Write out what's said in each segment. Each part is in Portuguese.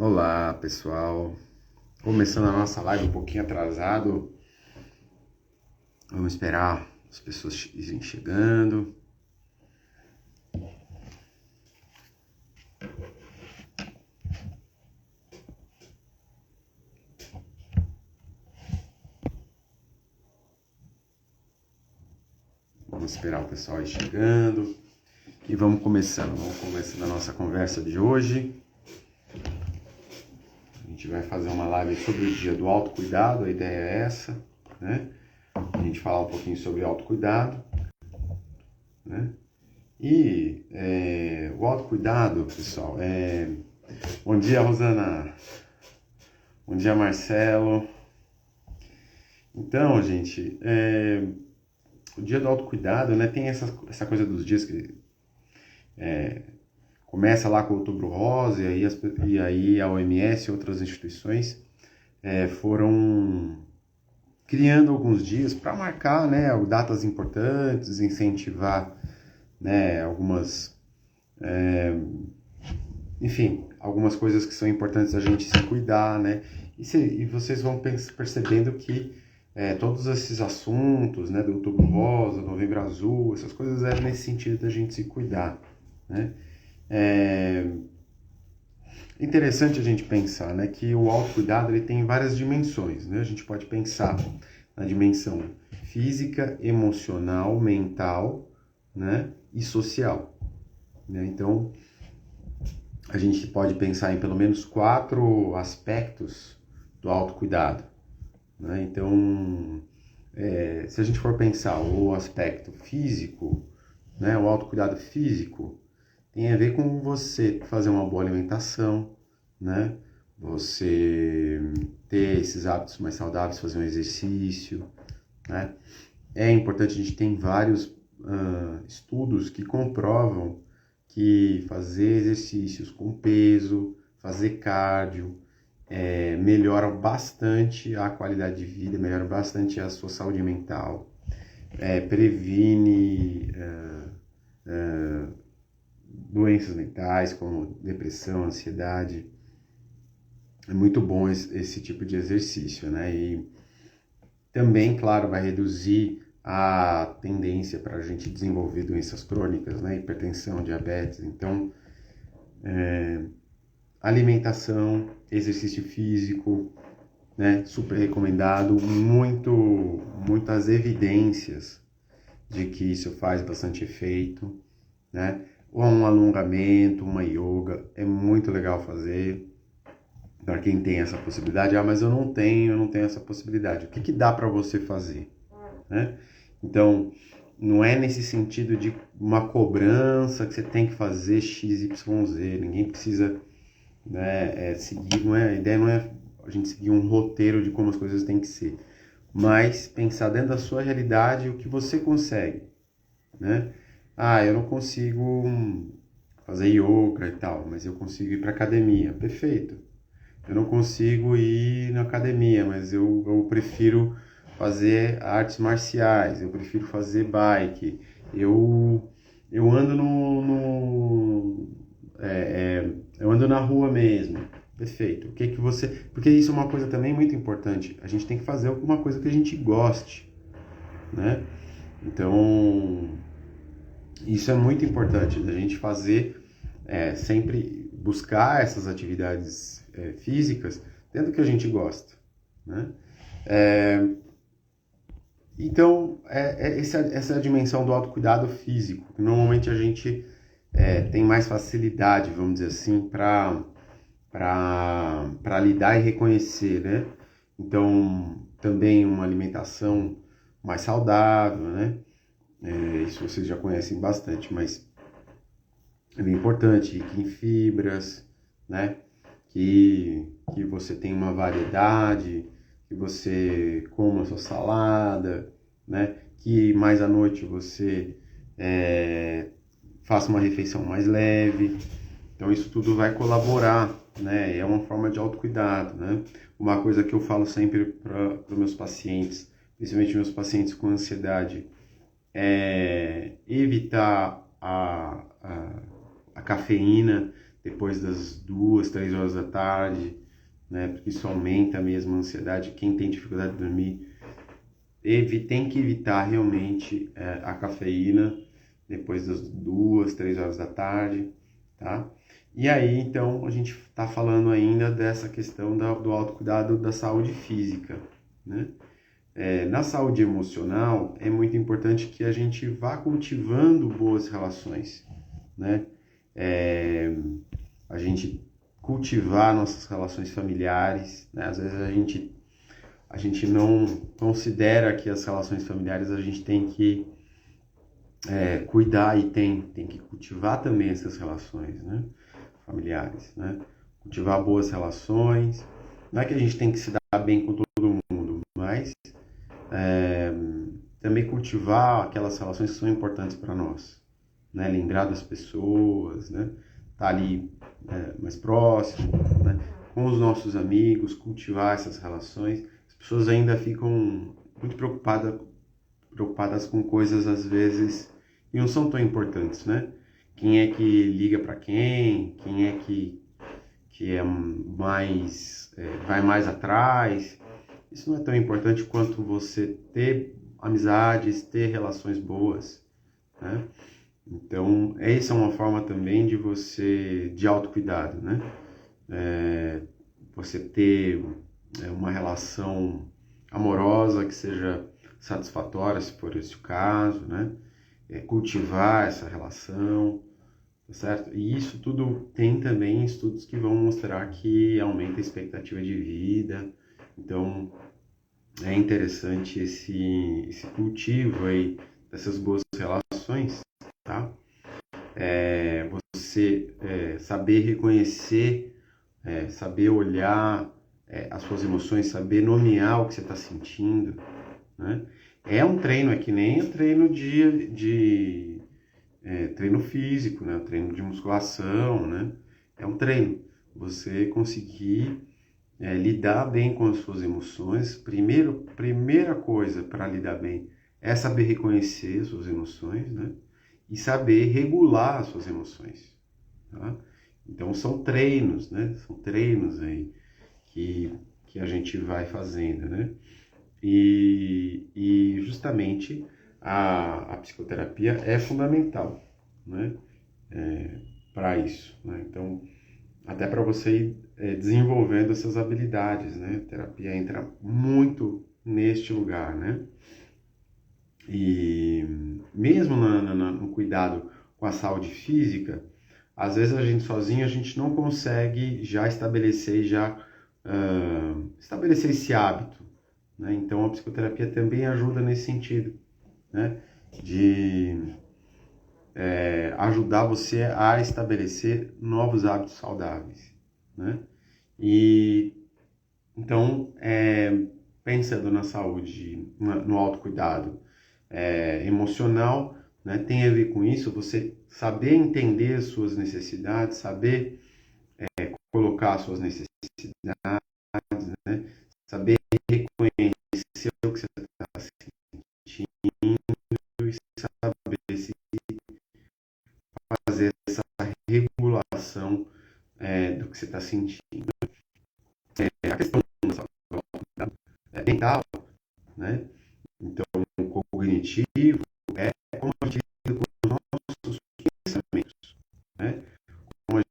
Olá, pessoal. Começando a nossa live um pouquinho atrasado. Vamos esperar as pessoas irem chegando. Vamos esperar o pessoal ir chegando. E vamos começando a nossa conversa de hoje. A gente vai fazer uma live sobre o dia do autocuidado, a ideia é essa, né? A gente falar um pouquinho sobre autocuidado, né? E o autocuidado, pessoal, Bom dia, Rosana. Bom dia, Marcelo. Então, gente, o dia do autocuidado, né? Tem essa coisa dos dias que começa lá com o Outubro Rosa, e aí a OMS e outras instituições foram criando alguns dias para marcar, né, datas importantes, incentivar, né, enfim, algumas coisas que são importantes a gente se cuidar, né, e vocês vão percebendo que todos esses assuntos, né, do Outubro Rosa, Novembro Azul, essas coisas nesse sentido da gente se cuidar, né. Interessante a gente pensar, né, que o autocuidado ele tem várias dimensões, né? A gente pode pensar na dimensão física, emocional, mental, né, e social, né? Então, a gente pode pensar em pelo menos 4 aspectos do autocuidado, né? Então, se a gente for pensar o aspecto físico, né, o autocuidado físico tem a ver com você fazer uma boa alimentação, né? Você ter esses hábitos mais saudáveis, fazer um exercício, né? É importante, a gente tem vários estudos que comprovam que fazer exercícios com peso, fazer cardio, melhora bastante a qualidade de vida, melhora bastante a sua saúde mental, previne doenças mentais como depressão, ansiedade. É muito bom esse tipo de exercício, né? E também, claro, vai reduzir a tendência para a gente desenvolver doenças crônicas, né? Hipertensão, diabetes. Então, alimentação, exercício físico, né? Super recomendado. Muitas evidências de que isso faz bastante efeito, né? Ou um alongamento, uma yoga, é muito legal fazer. Para quem tem essa possibilidade, mas eu não tenho essa possibilidade. O que dá para você fazer, né? Então, não é nesse sentido de uma cobrança que você tem que fazer X, Y, Z. Ninguém precisa, né, seguir, a ideia não é a gente seguir um roteiro de como as coisas têm que ser, mas pensar dentro da sua realidade o que você consegue, né? Eu não consigo fazer yoga e tal, mas eu consigo ir para academia. Perfeito. Eu não consigo ir na academia, mas eu prefiro fazer artes marciais, eu prefiro fazer bike, eu ando eu ando na rua mesmo. Perfeito. Porque isso é uma coisa também muito importante. A gente tem que fazer alguma coisa que a gente goste, né? Então, isso é muito importante, da gente fazer, sempre buscar essas atividades físicas dentro do que a gente gosta, né? Então, essa é a dimensão do autocuidado físico, que normalmente a gente tem mais facilidade, vamos dizer assim, para lidar e reconhecer, né? Então, também uma alimentação mais saudável, né? Isso vocês já conhecem bastante, mas é bem importante, rico em fibras, né? Que você tenha uma variedade, que você coma a sua salada, né? Que mais à noite você faça uma refeição mais leve. Então isso tudo vai colaborar, né? É uma forma de autocuidado, né? Uma coisa que eu falo sempre para os meus pacientes, principalmente meus pacientes com ansiedade, é evitar a cafeína, depois das 2, 3 horas da tarde, né? Porque isso aumenta mesmo a ansiedade. Quem tem dificuldade de dormir tem que evitar realmente a cafeína depois das 2, 3 horas da tarde, tá? E aí, então, a gente está falando ainda dessa questão do autocuidado da saúde física, né? Na saúde emocional, é muito importante que a gente vá cultivando boas relações, né? A gente cultivar nossas relações familiares, né? Às vezes a gente não considera que as relações familiares a gente tem que cuidar e tem que cultivar também essas relações, né? Familiares, né? Cultivar boas relações. Não é que a gente tem que se dar bem com todo mundo, mas também cultivar aquelas relações que são importantes para nós, né? Lembrar das pessoas, né? Tá ali mais próximo, né? Com os nossos amigos, cultivar essas relações. As pessoas ainda ficam muito preocupadas com coisas às vezes que não são tão importantes, né? Quem é que liga para quem é que é mais vai mais atrás. Isso não é tão importante quanto você ter amizades, ter relações boas, né? Então, essa é uma forma também de autocuidado, né? Você ter uma relação amorosa que seja satisfatória, se for esse o caso, né? Cultivar essa relação, tá certo? E isso tudo tem também estudos que vão mostrar que aumenta a expectativa de vida. Então, é interessante esse cultivo aí dessas boas relações, tá? Você saber reconhecer, saber olhar as suas emoções, saber nomear o que você está sentindo, né? É um treino, é que nem o treino de treino físico, né? O treino de musculação, né? É um treino. Você conseguir lidar bem com as suas emoções. Primeira coisa para lidar bem é saber reconhecer as suas emoções, né? E saber regular as suas emoções, tá? Então são treinos, né? São treinos aí que a gente vai fazendo, né? E justamente a psicoterapia é fundamental, né? Para isso, né? Então, até para você ir desenvolvendo essas habilidades, né? A terapia entra muito neste lugar, né? E mesmo no cuidado com a saúde física, às vezes a gente sozinho a gente não consegue já estabelecer esse hábito, né? Então a psicoterapia também ajuda nesse sentido, né? De ajudar você a estabelecer novos hábitos saudáveis, né? E então, pensando na saúde, no autocuidado emocional, né, tem a ver com isso, você saber entender as suas necessidades, saber colocar as suas necessidades, né, saber reconhecer o que você está sentindo e saber se fazer essa regulação do que você está sentindo. A questão da saúde mental, né? Então, o cognitivo é como a gente lida com os nossos pensamentos, né? Como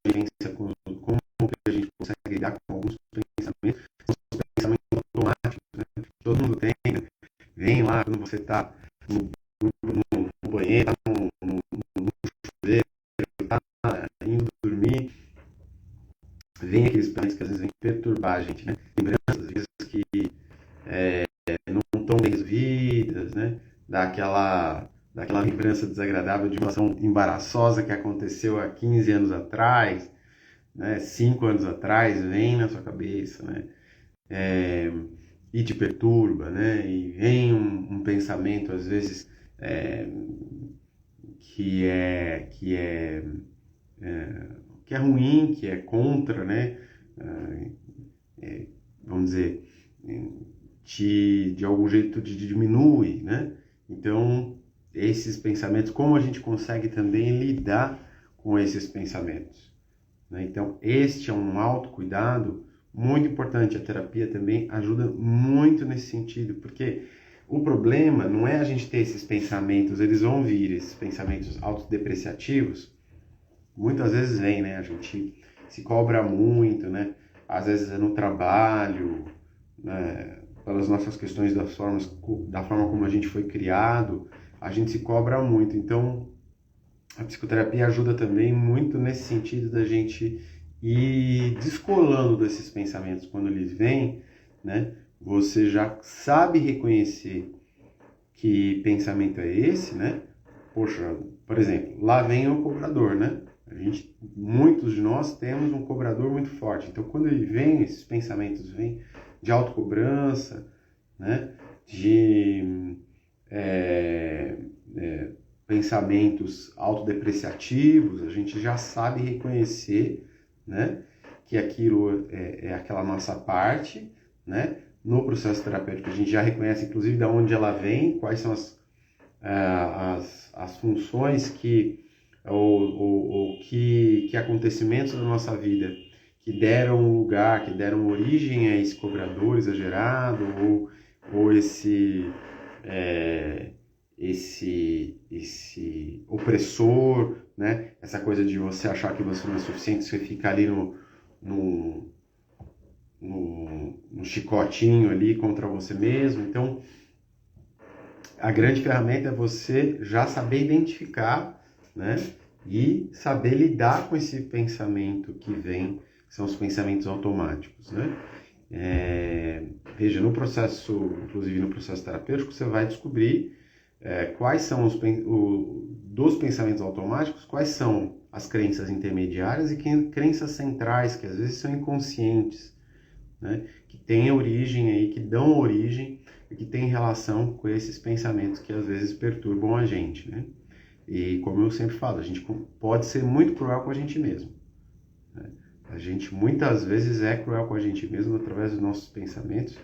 que a gente consegue lidar com alguns pensamentos, os pensamentos automáticos, né? Todo mundo tem, né? Vem lá quando você está no banheiro, está no chuveiro, está indo dormir, vem aqueles pensamentos que às vezes vêm perturbar a gente, né? Lembranças, às vezes, que não estão bem resolvidas, né? Daquela lembrança desagradável de uma situação embaraçosa que aconteceu há 15 anos atrás, né? 5 anos atrás, vem na sua cabeça, né? E te perturba, né? E vem um pensamento, às vezes, que é ruim, que é contra, né? Vamos dizer, de algum jeito diminui, né? Então, esses pensamentos, como a gente consegue também lidar com esses pensamentos, né? Então, este é um autocuidado muito importante. A terapia também ajuda muito nesse sentido, porque o problema não é a gente ter esses pensamentos, eles vão vir, esses pensamentos autodepreciativos, muitas vezes vem, né? A gente se cobra muito, né? Às vezes é no trabalho, né? Pelas nossas questões da forma como a gente foi criado, a gente se cobra muito. Então, a psicoterapia ajuda também muito nesse sentido da gente ir descolando desses pensamentos quando eles vêm, né? Você já sabe reconhecer que pensamento é esse, né? Poxa, por exemplo, lá vem o cobrador, né? Muitos de nós temos um cobrador muito forte. Então, quando ele vem, esses pensamentos vêm de autocobrança, né? De pensamentos autodepreciativos, a gente já sabe reconhecer, né? Que aquilo é aquela nossa parte, né? No processo terapêutico, a gente já reconhece, inclusive, de onde ela vem, quais são as funções ou que acontecimentos da nossa vida que deram lugar, que deram origem a esse cobrador exagerado, ou esse opressor, né? Essa coisa de você achar que você não é suficiente, você fica ali no chicotinho ali contra você mesmo. Então, a grande ferramenta é você já saber identificar, né? E saber lidar com esse pensamento que vem, que são os pensamentos automáticos, né? Veja, inclusive no processo terapêutico, você vai descobrir quais são dos pensamentos automáticos, quais são as crenças intermediárias e crenças centrais, que às vezes são inconscientes, né? Que têm origem aí, que dão origem e que têm relação com esses pensamentos que às vezes perturbam a gente, né? E como eu sempre falo, a gente pode ser muito cruel com a gente mesmo, né? A gente muitas vezes é cruel com a gente mesmo através dos nossos pensamentos,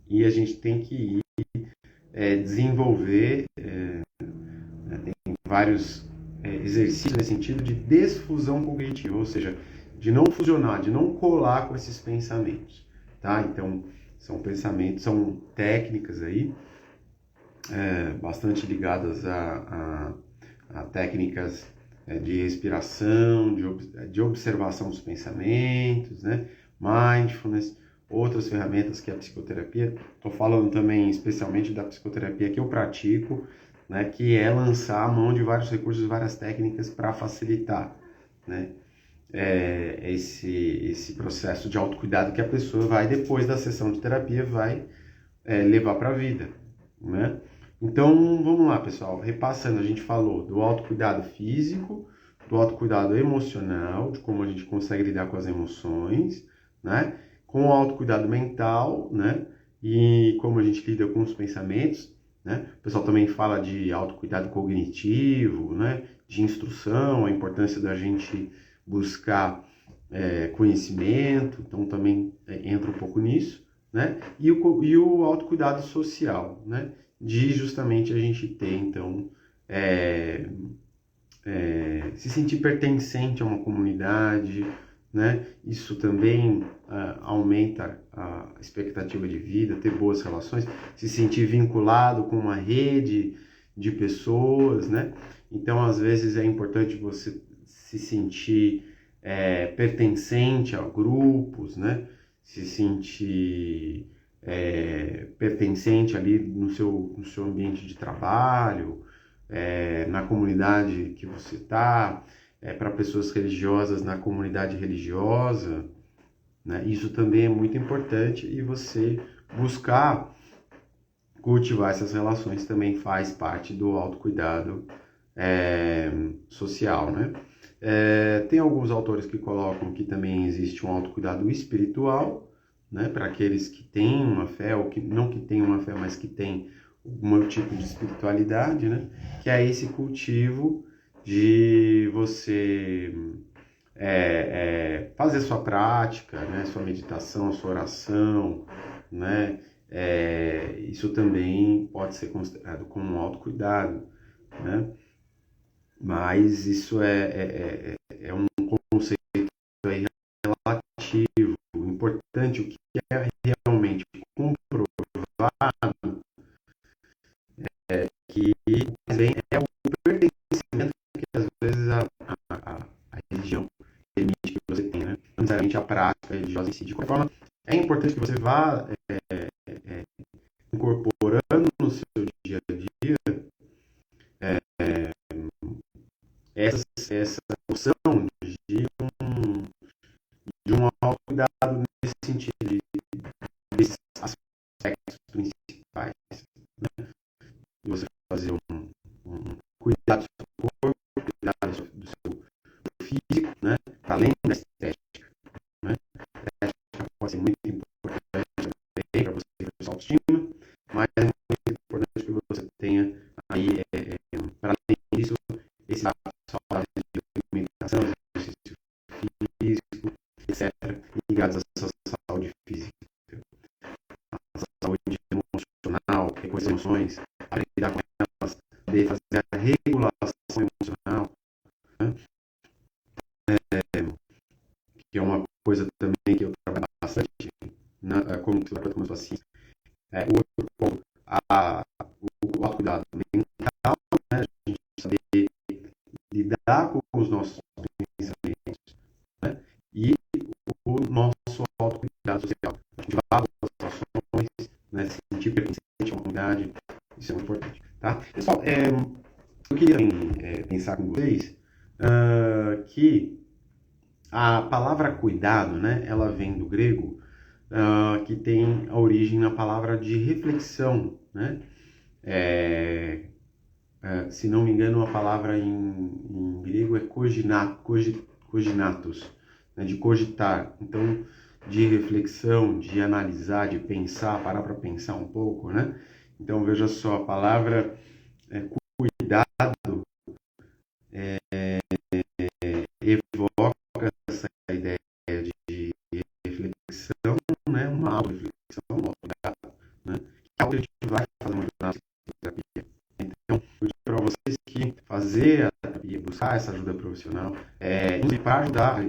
e a gente tem que desenvolver tem vários exercícios nesse sentido de desfusão cognitiva, ou seja, de não fusionar, de não colar com esses pensamentos, tá? Então, são pensamentos, são técnicas aí bastante ligadas a técnicas de respiração, de observação dos pensamentos, né? Mindfulness, outras ferramentas que a psicoterapia, estou falando também especialmente da psicoterapia que eu pratico, né? Que é lançar a mão de vários recursos, várias técnicas para facilitar, né? Esse processo de autocuidado que a pessoa vai, depois da sessão de terapia, vai levar para a vida, né? Então, vamos lá, pessoal. Repassando, a gente falou do autocuidado físico, do autocuidado emocional, de como a gente consegue lidar com as emoções, né? Com o autocuidado mental, né? E como a gente lida com os pensamentos, né? O pessoal também fala de autocuidado cognitivo, né? De instrução, a importância da gente buscar conhecimento, então também entra um pouco nisso, né? E o autocuidado social, né? De justamente a gente ter, então, se sentir pertencente a uma comunidade, né? Isso também aumenta a expectativa de vida, ter boas relações, se sentir vinculado com uma rede de pessoas, né? Então, às vezes, é importante você se sentir pertencente a grupos, né? Se sentir pertencente ali no seu ambiente de trabalho, na comunidade que você está, para pessoas religiosas na comunidade religiosa, né? Isso também é muito importante, e você buscar cultivar essas relações também faz parte do autocuidado social, né? Tem alguns autores que colocam que também existe um autocuidado espiritual, né? Para aqueles que têm uma fé, ou que não que têm uma fé, mas que têm algum tipo de espiritualidade, né? Que é esse cultivo de você fazer sua prática, né? Sua meditação, sua oração, né? Isso também pode ser considerado como um autocuidado, né? Mas isso é um conceito importante, o que é realmente comprovado, que vem é o pertencimento que às vezes a religião permite que você tenha, né? Não necessariamente a prática religiosa em si. De qualquer forma, é importante que você vá incorporando no seu dia a dia essa noção de um autocuidado nesse sentido, desses aspectos principais. Né? De você fazer um cuidado do seu corpo, cuidado do seu físico, né? Além da estética. Né? A estética pode ser muito importante também para você ter sua autoestima, mas é muito importante que você tenha aí, para além disso, esse hábito saudável de alimentação, exercício físico, etc., ligados à sua saúde física, à sua saúde emocional, reconhecer emoções, a lidar com elas, de fazer a regulação emocional, né? Que é uma coisa também que eu trabalho bastante, né, como terapeuta, como paciente, o outro ponto, o autocuidado mental, né, a gente saber lidar com os nossos pensamentos, né, e o nosso autocuidado social, ativar as ações, né, sentir pertencente a uma comunidade, isso é muito importante, tá? Pessoal, eu queria pensar com vocês que a palavra cuidado, né, ela vem do grego, que tem a origem na palavra de reflexão, né? Se não me engano, a palavra em grego é coginatus, né, de cogitar. Então, de reflexão, de analisar, de pensar, parar para pensar um pouco, né? Então, veja só, a palavra cuidado evoca essa ideia de reflexão, né? Uma auto-reflexão, um autocuidado, né? Que é algo que a gente vai fazer muito na terapia. Então, eu digo para vocês que fazer a terapia, buscar essa ajuda profissional, inclusive para ajudar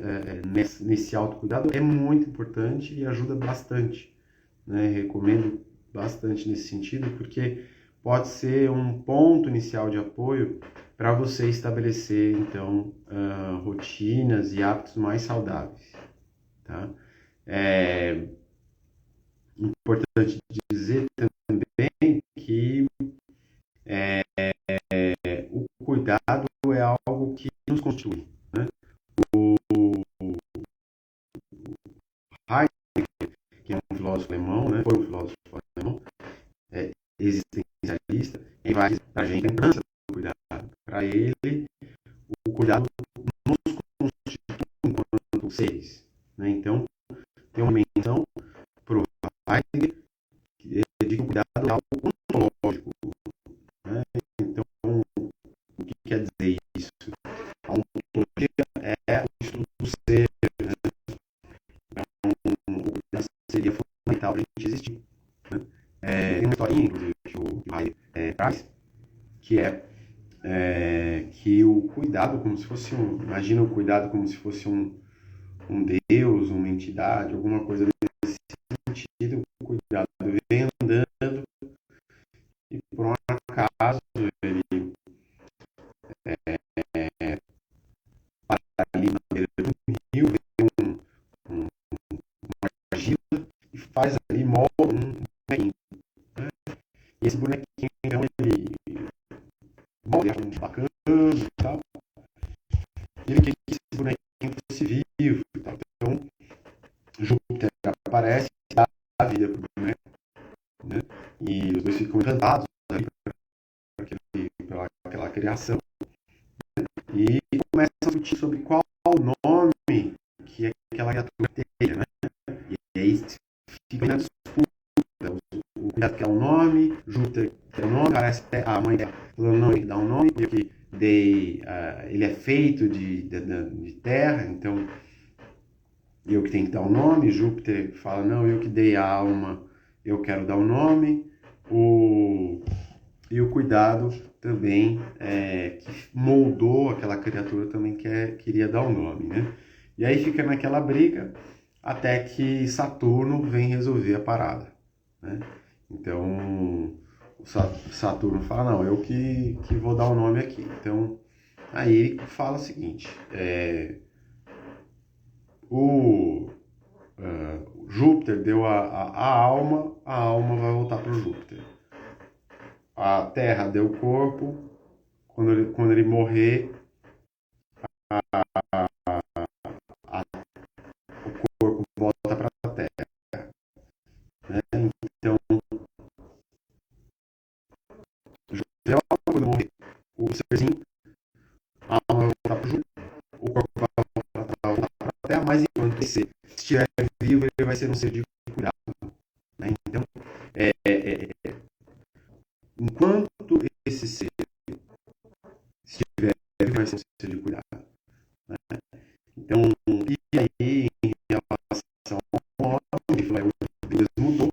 nesse autocuidado, é muito importante e ajuda bastante, né? Recomendo bastante nesse sentido, porque pode ser um ponto inicial de apoio para você estabelecer, então, rotinas e hábitos mais saudáveis, tá? É importante dizer também que o cuidado é algo que nos constitui, né? O Heidegger, que é um filósofo alemão, né? Foi um filósofo alemão, existencialista, ele vai dizer para a gente a importância do cuidado. Para ele, o cuidado nos constitui enquanto seres, né? Então, tem uma menção para o Heidegger de que o cuidado é algo ontológico, né? Então, o que quer dizer isso? A ontologia é o estudo do ser, né? Então, o cuidado seria fundamental para a gente existir, né? Tem uma historinha, inclusive, que o Heidegger traz, que que o cuidado como se fosse imagina o cuidado como se fosse um Deus, uma entidade, alguma coisa nesse sentido. O cuidado vem andando e por um acaso ele para ali na beira do rio, vê uma argila e faz ali, molda um bonequinho, né? E esse bonequinho, então, ele molda, acha bacana e tal, e ele queria que esse bonequinho fosse vivo e tal. Então, Júpiter aparece e dá a vida para o boneco, né? E os dois ficam encantados ali pela aquela criação, e começam a discutir sobre qual o nome que aquela criatura tem, né? E aí fica na disputa. O cuidado quer um nome, Júpiter quer um nome, parece a mãe falando não, ele dá um nome, eu que dei, ele é feito de terra, então eu que tenho que dar um nome. Júpiter fala, não, eu que dei a alma, eu quero dar um nome. E o cuidado também, que moldou aquela criatura, também queria dar um nome, né? E aí fica naquela briga, até que Saturno vem resolver a parada, né? Então, o Saturno fala, não, eu que vou dar o nome aqui. Então, aí ele fala o seguinte, o Júpiter deu a alma vai voltar para o Júpiter. A Terra deu o corpo, quando ele morrer, o corpo volta para a Terra, né? Então, Júpiter, quando morrer, o serzinho, a alma vai voltar para o Júpiter, o corpo vai voltar para a Terra, mas enquanto esse ser estiver vivo, ele vai ser um ser de cuidado, né? Então, enquanto esse ser estiver vivo, vai ser um ser de cuidado, né? Então, e aí, em relação ao homem, o Deus mudou,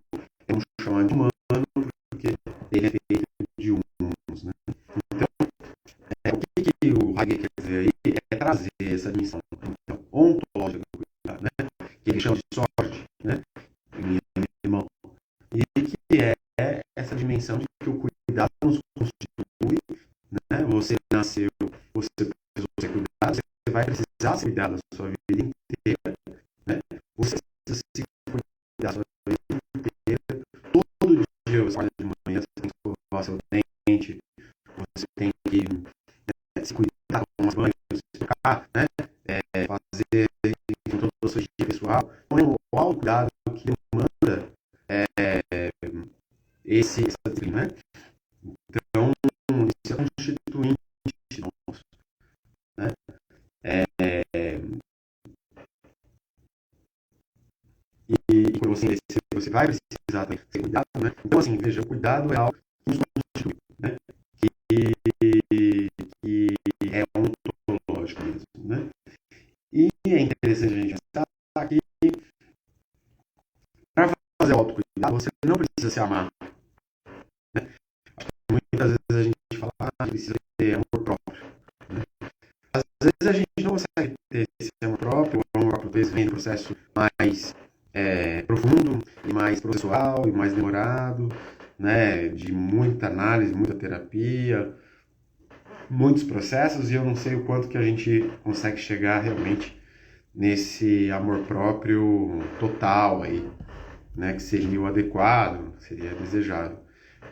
vamos chamar de humano, porque ele é feito de humanos, né? Então, o que o Hagel quer dizer aí é trazer essa dimensão então, ontológica do cuidado, né? Que ele chama de sorte, né? Em alemão. E que é essa dimensão de que o cuidado nos constitui, né? Você nasceu, você precisou ser cuidado, você vai precisar ser cuidado da sua vida inteira, né? Você precisa se cuidar da sua vida inteira. Todo dia você acorda de manhã, você tem que escovar seu dente, você tem que se cuidar com as banhas, se trocar, né? Fazer com toda a sua higiene pessoal. Então, o autocuidado que demanda essa disciplina, né? Então, isso é constituinte nosso, né? E quando você envelhecer, você vai precisar também ser cuidado, né? Então, assim, veja, o cuidado é algo que nos constitui, né? Que é ontológico mesmo, né? E é interessante a gente pensar que para fazer o autocuidado, você não precisa se amar, né? Muitas vezes a gente fala, precisa ter amor próprio, né? Às vezes a gente não consegue ter esse amor próprio, o amor próprio às vezes vem de um processo mais profundo e mais processual e mais demorado, né? De muita análise, muita terapia, muitos processos, e eu não sei o quanto que a gente consegue chegar realmente nesse amor próprio total aí, né? Que seria o adequado, seria desejável.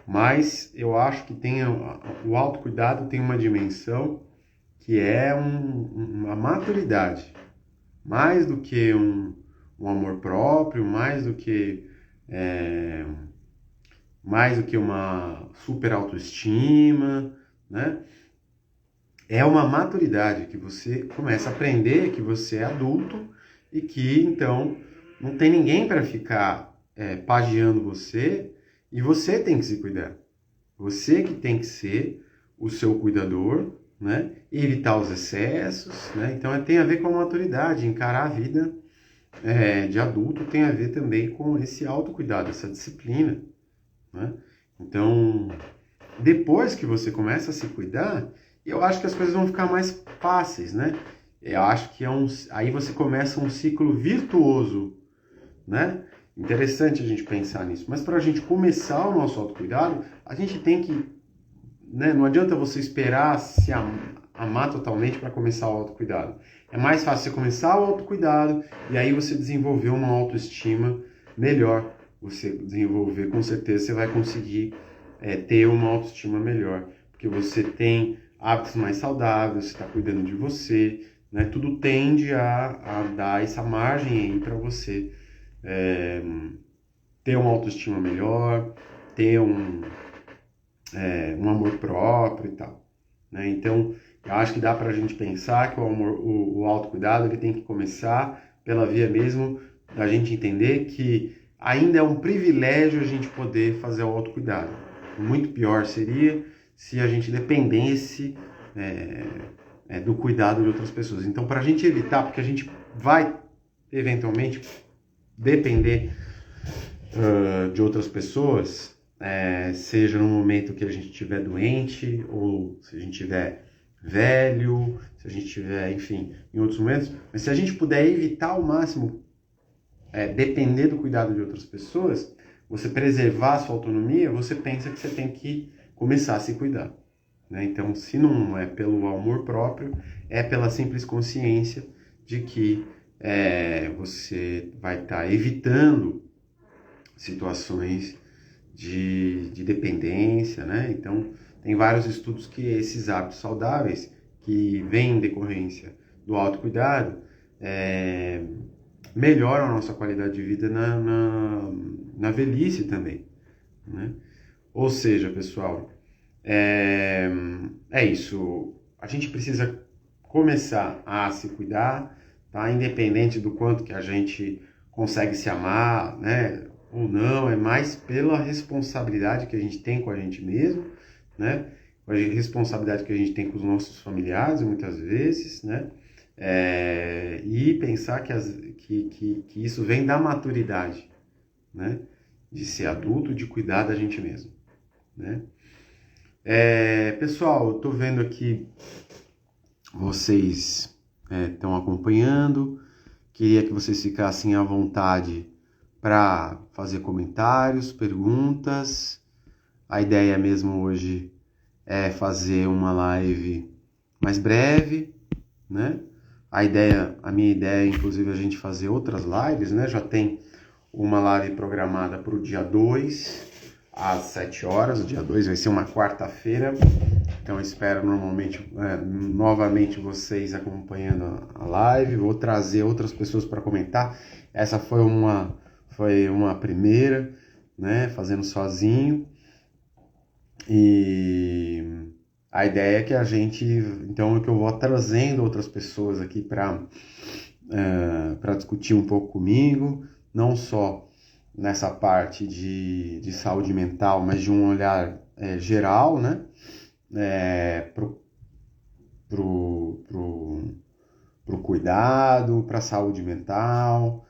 Mas eu acho que o autocuidado tem uma dimensão que é uma maturidade, mais do que um amor próprio, mais do que uma super autoestima, né? É uma maturidade que você começa a aprender que você é adulto e que, então, não tem ninguém para ficar pagiando você e você tem que se cuidar. Você que tem que ser o seu cuidador, né? E evitar os excessos, né? Então, tem a ver com a maturidade, encarar a vida de adulto tem a ver também com esse autocuidado, essa disciplina, né? Então, depois que você começa a se cuidar, eu acho que as coisas vão ficar mais fáceis, né? Eu acho que aí você começa um ciclo virtuoso, né? Interessante a gente pensar nisso. Mas para a gente começar o nosso autocuidado, a gente tem que, né? Não adianta você esperar se amar totalmente para começar o autocuidado. É mais fácil você começar o autocuidado e aí você desenvolver uma autoestima melhor. Você desenvolver, com certeza você vai conseguir ter uma autoestima melhor, porque você tem hábitos mais saudáveis, você está cuidando de você, né? Tudo tende a dar essa margem aí para você ter uma autoestima melhor, ter um amor próprio e tal, né? Então, eu acho que dá para a gente pensar que o autocuidado ele tem que começar pela via mesmo da gente entender que ainda é um privilégio a gente poder fazer o autocuidado. Muito pior seria se a gente dependesse do cuidado de outras pessoas. Então, para a gente evitar, porque a gente vai eventualmente depender de outras pessoas, seja no momento que a gente estiver doente, ou se a gente estiver velho, se a gente estiver, enfim, em outros momentos, mas se a gente puder evitar ao máximo depender do cuidado de outras pessoas, você preservar a sua autonomia, você pensa que você tem que começar a se cuidar, né? Então, se não é pelo amor próprio, é pela simples consciência de que você vai estar evitando situações de dependência, né? Então, tem vários estudos que esses hábitos saudáveis, que vêm em decorrência do autocuidado, melhoram a nossa qualidade de vida na velhice também, né? Ou seja, pessoal, é isso. A gente precisa começar a se cuidar, tá? Independente do quanto que a gente consegue se amar, né? Ou não, é mais pela responsabilidade que a gente tem com a gente mesmo, né? A responsabilidade que a gente tem com os nossos familiares, muitas vezes, né? E pensar que isso vem da maturidade, né? De ser adulto, de cuidar da gente mesmo, né? Pessoal, eu tô vendo aqui vocês estão acompanhando, queria que vocês ficassem à vontade para fazer comentários, perguntas. A ideia mesmo hoje é fazer uma live mais breve, né? A minha ideia, inclusive, é a gente fazer outras lives, né? Já tem uma live programada para o dia 2, às 7 horas. O dia 2 vai ser uma quarta-feira. Então, eu espero novamente vocês acompanhando a live. Vou trazer outras pessoas para comentar. Essa foi uma primeira, né? Fazendo sozinho. E a ideia é que a gente, então, que eu vou trazendo outras pessoas aqui para discutir um pouco comigo, não só nessa parte de saúde mental, mas de um olhar geral, né? Pro cuidado, para a saúde mental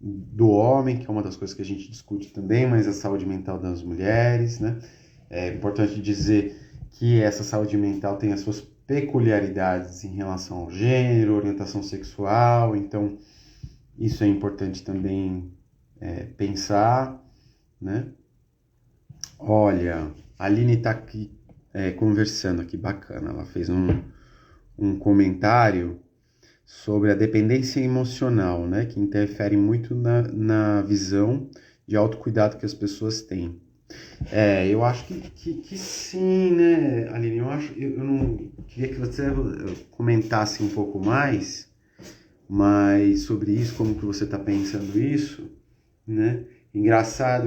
do homem, que é uma das coisas que a gente discute também, mas a saúde mental das mulheres, né? É importante dizer que essa saúde mental tem as suas peculiaridades em relação ao gênero, orientação sexual, então isso é importante também pensar, né? Olha, a Aline está aqui conversando, que bacana, ela fez um comentário sobre a dependência emocional, né, que interfere muito na visão de autocuidado que as pessoas têm. Eu acho que sim, né, Aline? Eu não queria que você comentasse um pouco mais sobre isso, como que você está pensando isso, né? Engraçado,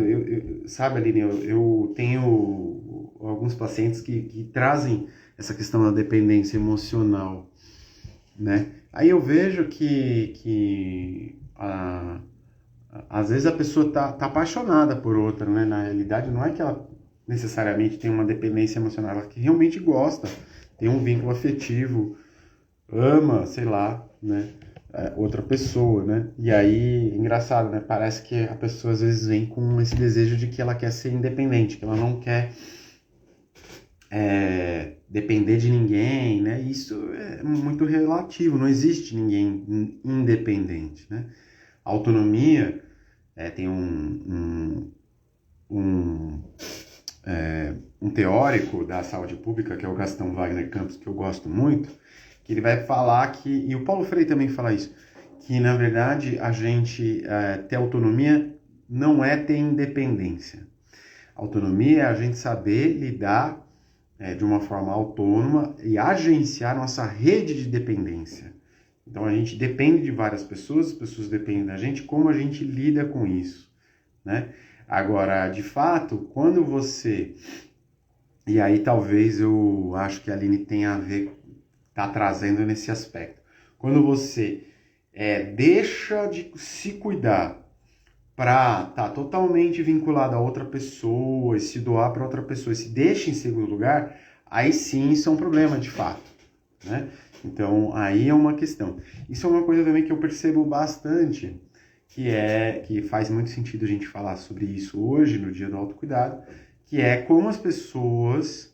sabe, Aline, eu tenho alguns pacientes que trazem essa questão da dependência emocional, né? Aí eu vejo que às vezes a pessoa tá apaixonada por outra, né? Na realidade, não é que ela necessariamente tem uma dependência emocional, ela que realmente gosta, tem um vínculo afetivo, ama, sei lá, né? Outra pessoa, né? E aí, engraçado, né? Parece que a pessoa às vezes vem com esse desejo de que ela quer ser independente, que ela não quer depender de ninguém, né? Isso é muito relativo, não existe ninguém independente, né? A autonomia tem um teórico da saúde pública, que é o Gastão Wagner Campos, que eu gosto muito, que ele vai falar e o Paulo Freire também fala isso, que na verdade a gente ter autonomia não é ter independência. Autonomia é a gente saber lidar de uma forma autônoma e agenciar nossa rede de dependência. Então a gente depende de várias pessoas, as pessoas dependem da gente, como a gente lida com isso, né? Agora, de fato, quando você... E aí talvez eu acho que a Aline tenha a ver, tá trazendo nesse aspecto. Quando você deixa de se cuidar para estar totalmente vinculado a outra pessoa e se doar para outra pessoa e se deixa em segundo lugar, aí sim isso é um problema de fato, né? Então aí é uma questão. Isso é uma coisa também que eu percebo bastante, que faz muito sentido a gente falar sobre isso hoje, no dia do autocuidado, que é como as pessoas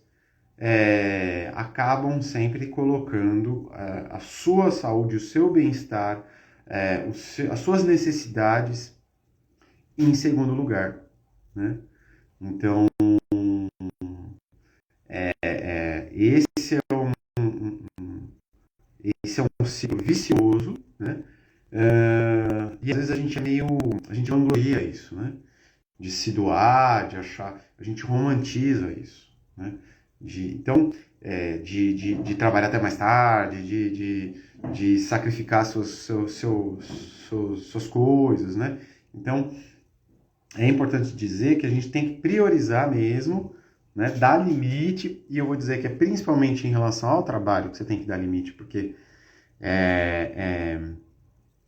acabam sempre colocando a sua saúde, o seu bem-estar as suas necessidades em segundo lugar, né? Então, esse é um ciclo vicioso, né? E às vezes a gente vangloria isso, né? De se doar, de achar, a gente romantiza isso, né? De trabalhar até mais tarde, de sacrificar suas coisas, né? Então, é importante dizer que a gente tem que priorizar mesmo, né? Dar limite, e eu vou dizer que é principalmente em relação ao trabalho que você tem que dar limite, porque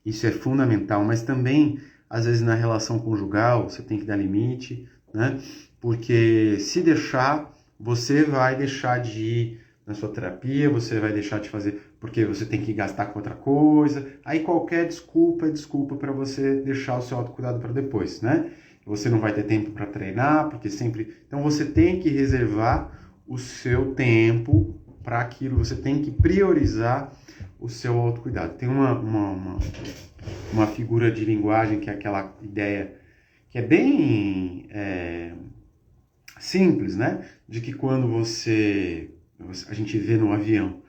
isso é fundamental, mas também, às vezes, na relação conjugal, você tem que dar limite, né? Porque se deixar, você vai deixar de ir na sua terapia, você vai deixar de fazer porque você tem que gastar com outra coisa. Aí qualquer desculpa é desculpa para você deixar o seu autocuidado para depois, né? Você não vai ter tempo para treinar, porque sempre... Então você tem que reservar o seu tempo para aquilo, você tem que priorizar o seu autocuidado. Tem uma figura de linguagem que é aquela ideia que é bem simples, né? De que quando a gente vê no avião,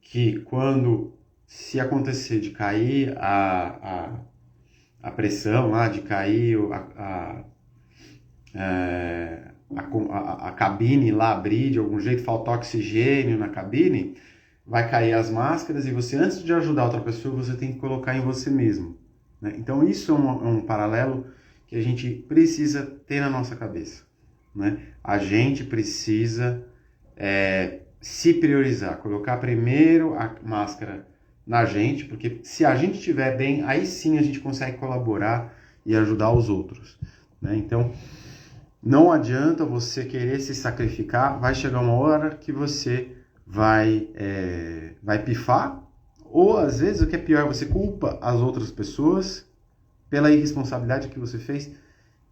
que quando se acontecer de cair a pressão lá, de cair a cabine lá abrir de algum jeito, faltar oxigênio na cabine, vai cair as máscaras e você, antes de ajudar outra pessoa, você tem que colocar em você mesmo, né? Então isso é um paralelo que a gente precisa ter na nossa cabeça, né? A gente precisa se priorizar, colocar primeiro a máscara na gente, porque se a gente estiver bem, aí sim a gente consegue colaborar e ajudar os outros, né? Então, não adianta você querer se sacrificar, vai chegar uma hora que você vai pifar, ou às vezes o que é pior, você culpa as outras pessoas pela irresponsabilidade que você fez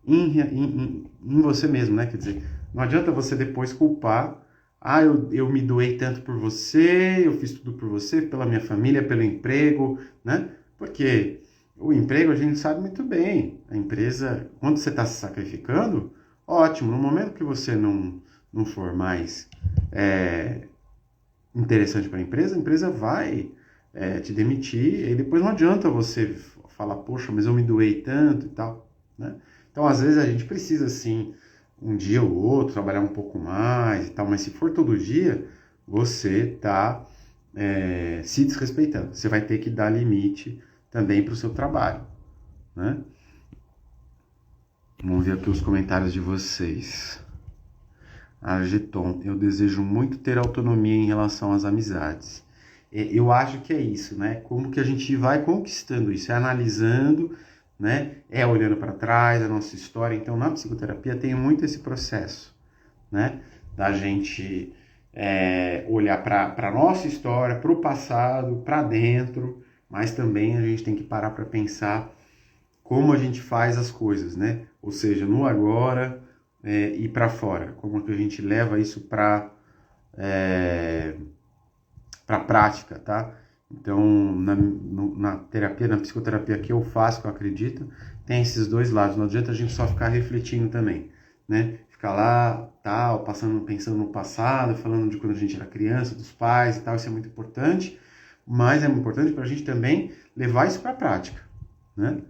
em você mesmo, né? Quer dizer, não adianta você depois culpar, eu me doei tanto por você, eu fiz tudo por você, pela minha família, pelo emprego, né? Porque o emprego a gente sabe muito bem, a empresa, quando você está se sacrificando, ótimo, no momento que você não for mais interessante para a empresa vai te demitir, e depois não adianta você falar, poxa, mas eu me doei tanto e tal, né? Então, às vezes, a gente precisa, sim, um dia ou outro, trabalhar um pouco mais e tal, mas se for todo dia, você está se desrespeitando. Você vai ter que dar limite também para o seu trabalho, né? Vamos ver aqui os comentários de vocês. Argeton, eu desejo muito ter autonomia em relação às amizades. Eu acho que é isso, né? Como que a gente vai conquistando isso? É analisando, né? Olhando para trás a nossa história. Então, na psicoterapia tem muito esse processo, né? Da gente olhar para a nossa história, para o passado, para dentro, mas também a gente tem que parar para pensar como a gente faz as coisas, né? Ou seja, no agora e para fora. Como que a gente leva isso para a prática, tá? Então, na terapia, na psicoterapia que eu faço, que eu acredito, tem esses dois lados. Não adianta a gente só ficar refletindo também, né? Ficar lá, tal, pensando no passado, falando de quando a gente era criança, dos pais e tal, isso é muito importante, mas é muito importante para a gente também levar isso para a prática, né?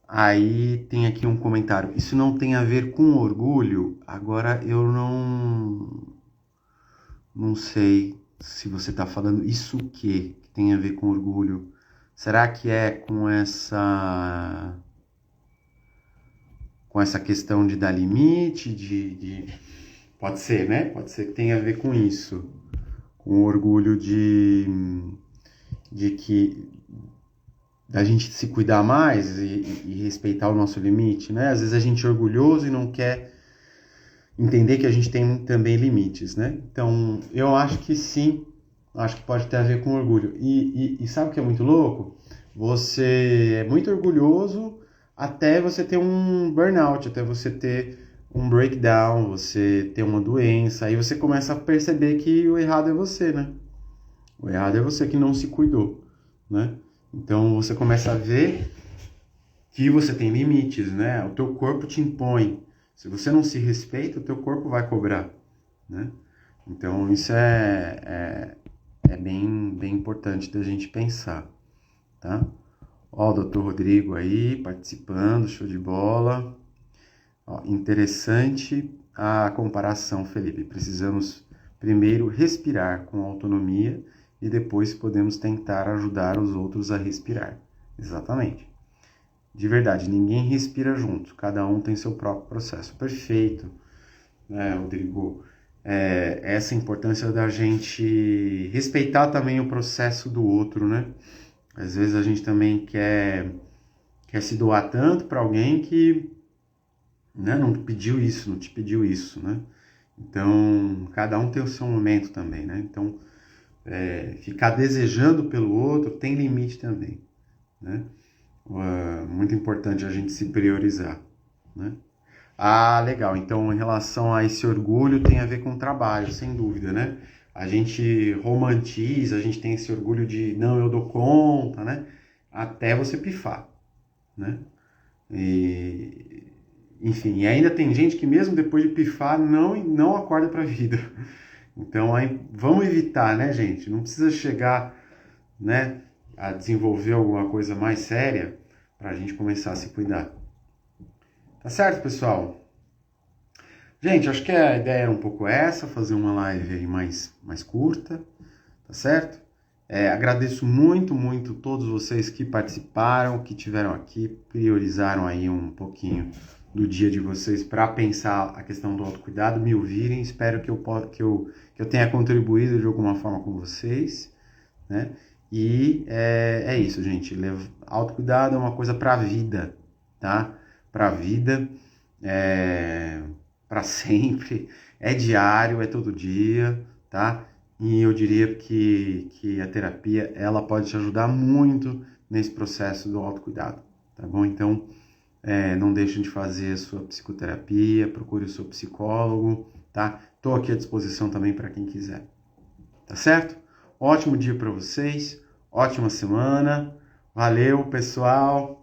Aí tem aqui um comentário. Isso não tem a ver com orgulho? Agora eu não sei se você está falando isso o que tem a ver com orgulho. Será que é com essa questão de dar limite, pode ser, né? Pode ser que tenha a ver com isso, com o orgulho de que a gente se cuidar mais e respeitar o nosso limite, né? Às vezes a gente é orgulhoso e não quer entender que a gente tem também limites, né? Então, eu acho que sim, acho que pode ter a ver com orgulho. E sabe o que é muito louco? Você é muito orgulhoso até você ter um burnout, até você ter um breakdown, você ter uma doença, aí você começa a perceber que o errado é você, né? O errado é você que não se cuidou, né? Então você começa a ver que você tem limites, né? O teu corpo te impõe. Se você não se respeita, o teu corpo vai cobrar, né? Então isso é bem importante da gente pensar, tá? Ó, o Dr. Rodrigo aí participando, show de bola. Ó, interessante a comparação, Felipe. Precisamos primeiro respirar com autonomia e depois podemos tentar ajudar os outros a respirar. Exatamente. De verdade, ninguém respira junto, cada um tem seu próprio processo. Perfeito, né, Rodrigo? Essa importância da gente respeitar também o processo do outro, né? Às vezes a gente também quer se doar tanto para alguém que, né, não pediu isso, não te pediu isso, né? Então, cada um tem o seu momento também, né? Então, ficar desejando pelo outro tem limite também, né? Muito importante a gente se priorizar, né? Ah, legal. Então, em relação a esse orgulho, tem a ver com o trabalho, sem dúvida, né? A gente romantiza, a gente tem esse orgulho de, não, eu dou conta, né? Até você pifar, né? E, enfim, e ainda tem gente que mesmo depois de pifar não acorda para a vida. Então, aí, vamos evitar, né, gente? Não precisa chegar, né, a desenvolver alguma coisa mais séria para a gente começar a se cuidar. Tá certo, pessoal? Gente, acho que a ideia era um pouco essa, fazer uma live aí mais curta, tá certo? Agradeço muito, muito todos vocês que participaram, que tiveram aqui, priorizaram aí um pouquinho do dia de vocês para pensar a questão do autocuidado, me ouvirem. Espero que eu tenha contribuído de alguma forma com vocês, né? E é isso, gente. Autocuidado é uma coisa para a vida, tá? Para a vida, para sempre, é diário, é todo dia, tá? E eu diria que a terapia, ela pode te ajudar muito nesse processo do autocuidado, tá bom? Então, não deixem de fazer a sua psicoterapia, procure o seu psicólogo, tá? Estou aqui à disposição também para quem quiser, tá certo? Ótimo dia para vocês, ótima semana, valeu, pessoal!